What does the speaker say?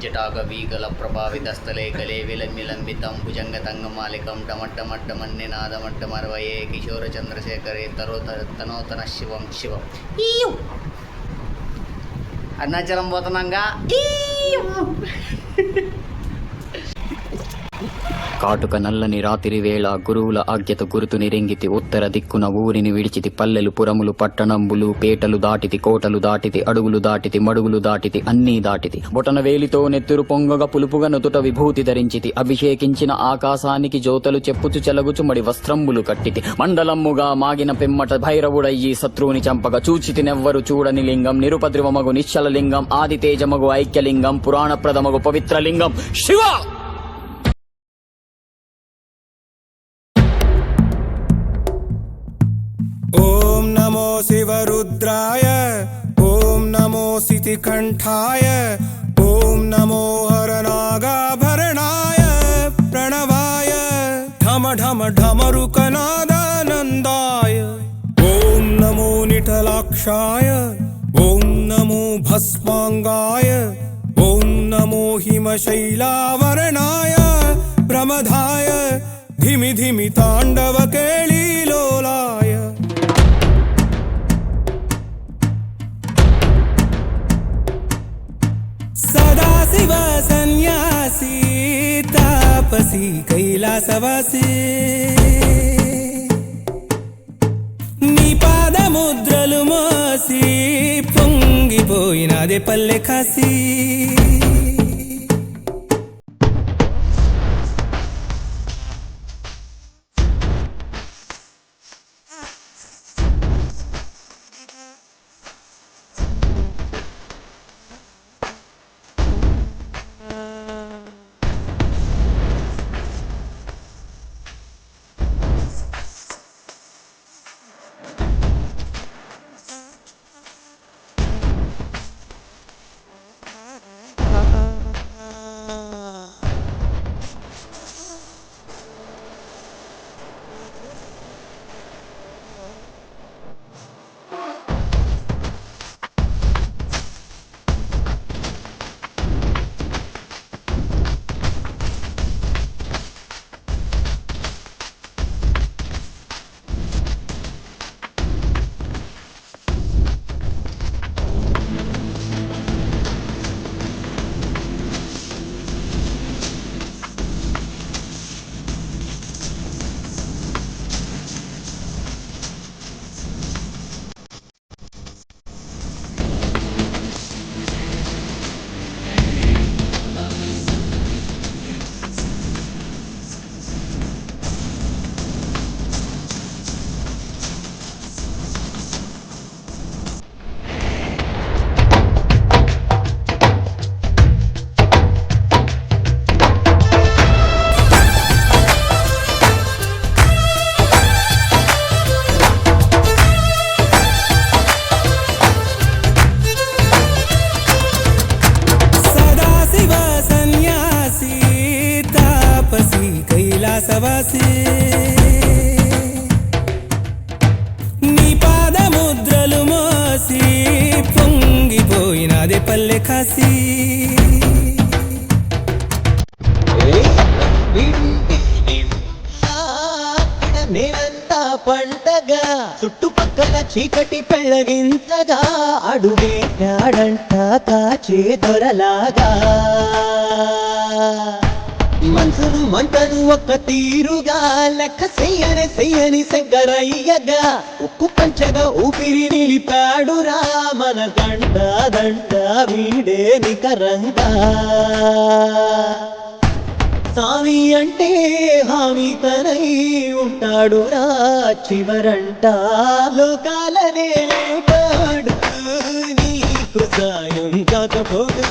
జటాగవీగల ప్రభావితస్థలే గలే విలంబితం భుజంగతంగమాలికం డమడ్డమడ్డమన్నినాదమడ్డమరవయే కిశోరచంద్రశేఖరే తనోతన శివం శివం. అరుణాచలం పోతున్నాంగా. కాటుక నల్లని రాత్రి వేళ గురువుల ఆజ్ఞత గురుతుని రెంగితి ఉత్తర దిక్కున ఊరిని విడిచితి పల్లెలు పురములు పట్టణంబులు పేటలు దాటితి కోటలు దాటితి అడుగులు దాటితి మడుగులు దాటితి అన్నీ దాటితి బొటన వేలితో నెత్తురు పొంగగ పులుపుగా నుతుట విభూతి ధరించితి అభిషేకించిన ఆకాశానికి జ్యోతలు చెప్పుచు చెలగుచు మడి వస్త్రంబులు కట్టితి మండలమ్ముగా మాగిన పిమ్మట భైరవుడయ్యి శత్రువుని చంపగా చూచితి నెవ్వరు చూడని లింగం నిరుపద్రవమగు నిశ్చల లింగం ఆదితేజమగు ఐక్యలింగం పురాణప్రదమగు పవిత్రలింగం శివ. ఓం నమో శివరుద్రాయ, ఓం నమో శితికంఠాయ, ఓం నమో హరనాగాభరణాయ ప్రణవాయ ఢమ ఢమ ఢమరుకనాదానందాయ. ఓం నమో నిఠలాక్షాయ, ఓం నమో భస్మాంగాయ, ఓం నమో హిమశైలావరణాయ ప్రమదాయ ధిమి ధిమి తాండవ కేళీలోలాయ. సదాశివ సన్యాసి తాపసి కైలాసవాసి నీ పాదముద్రలు మోసి పొంగిపోయినదే పల్లె కాసి. కైలాసవాసి నీ పాదముద్రలు మోసి పొంగిపోయినదే పల్లె కాసి. నేనంతా పంటగా చుట్టుపక్కల చీకటి పెళ్ళగించగా అడుగే నాడంట కాచే దొరలాగా మనసును మంటను ఒక్క తీరుగా లెక్క చెయ్యని శంకరయ్యగా ఉక్కు పంచగా ఊపిరి నిలిపాడురా మన దండ దండ వీడే నికరంగా. స్వామి అంటే హామీ తనై ఉంటాడురా చివరంట లోకాలనే లేటాడు నీకు సాయం కాకపోడు.